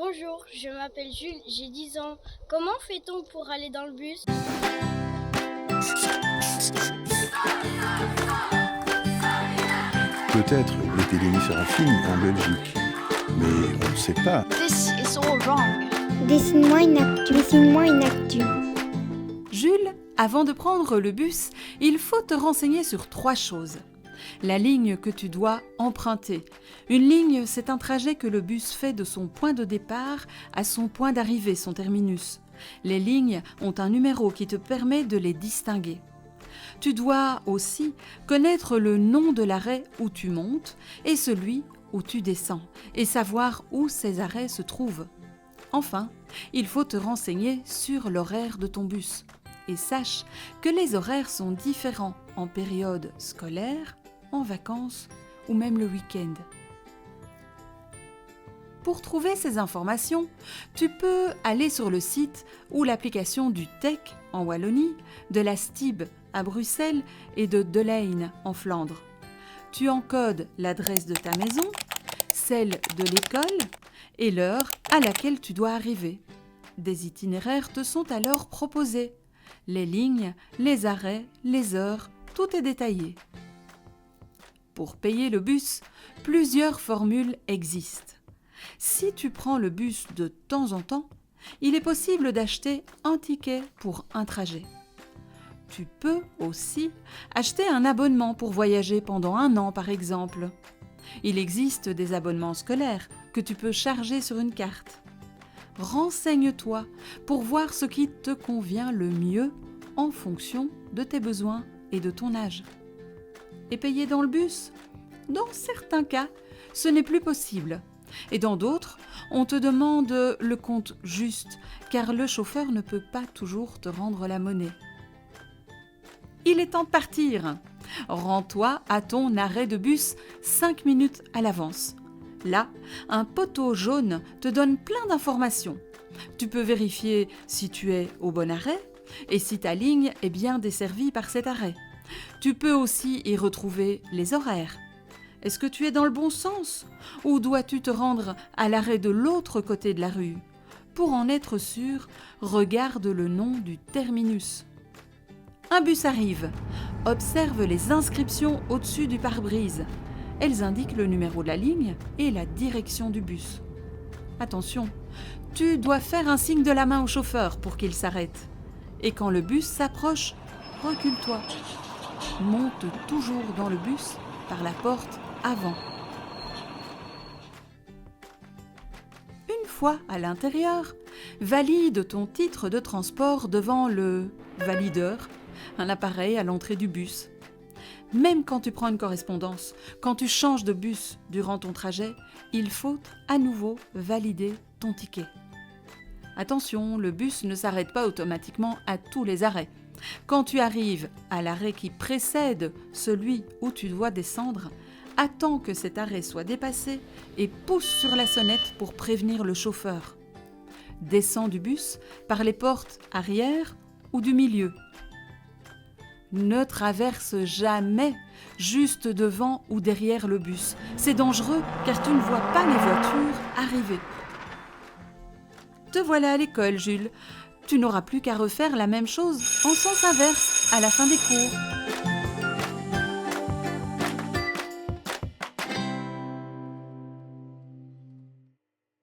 Bonjour, je m'appelle Jules, j'ai 10 ans. Comment fait-on pour aller dans le bus? Peut-être mettez-les sur un film en Belgique, mais on ne sait pas. This is all wrong. Dessine-moi une actu. Jules, avant de prendre le bus, il faut te renseigner sur 3 choses. La ligne que tu dois emprunter. Une ligne, c'est un trajet que le bus fait de son point de départ à son point d'arrivée, son terminus. Les lignes ont un numéro qui te permet de les distinguer. Tu dois aussi connaître le nom de l'arrêt où tu montes et celui où tu descends, et savoir où ces arrêts se trouvent. Enfin, il faut te renseigner sur l'horaire de ton bus. Et sache que les horaires sont différents en période scolaire, en vacances ou même le week-end. Pour trouver ces informations, tu peux aller sur le site ou l'application du TEC en Wallonie, de la STIB à Bruxelles et de Leyne en Flandre. Tu encodes l'adresse de ta maison, celle de l'école et l'heure à laquelle tu dois arriver. Des itinéraires te sont alors proposés. Les lignes, les arrêts, les heures, tout est détaillé. Pour payer le bus, plusieurs formules existent. Si tu prends le bus de temps en temps, il est possible d'acheter un ticket pour un trajet. Tu peux aussi acheter un abonnement pour voyager pendant 1 an par exemple. Il existe des abonnements scolaires que tu peux charger sur une carte. Renseigne-toi pour voir ce qui te convient le mieux en fonction de tes besoins et de ton âge. Et payer dans le bus? Dans certains cas, ce n'est plus possible. Et dans d'autres, on te demande le compte juste, car le chauffeur ne peut pas toujours te rendre la monnaie. Il est temps de partir. Rends-toi à ton arrêt de bus 5 minutes à l'avance. Là, un poteau jaune te donne plein d'informations. Tu peux vérifier si tu es au bon arrêt et si ta ligne est bien desservie par cet arrêt. Tu peux aussi y retrouver les horaires. Est-ce que tu es dans le bon sens ou dois-tu te rendre à l'arrêt de l'autre côté de la rue? Pour en être sûr, regarde le nom du terminus. Un bus arrive. Observe les inscriptions au-dessus du pare-brise. Elles indiquent le numéro de la ligne et la direction du bus. Attention, tu dois faire un signe de la main au chauffeur pour qu'il s'arrête. Et quand le bus s'approche, recule-toi. Monte toujours dans le bus par la porte avant. Une fois à l'intérieur, valide ton titre de transport devant le valideur, un appareil à l'entrée du bus. Même quand tu prends une correspondance, quand tu changes de bus durant ton trajet, il faut à nouveau valider ton ticket. Attention, le bus ne s'arrête pas automatiquement à tous les arrêts. Quand tu arrives à l'arrêt qui précède celui où tu dois descendre, attends que cet arrêt soit dépassé et pousse sur la sonnette pour prévenir le chauffeur. Descends du bus par les portes arrière ou du milieu. Ne traverse jamais juste devant ou derrière le bus. C'est dangereux car tu ne vois pas les voitures arriver. Te voilà à l'école, Jules. Tu n'auras plus qu'à refaire la même chose en sens inverse à la fin des cours.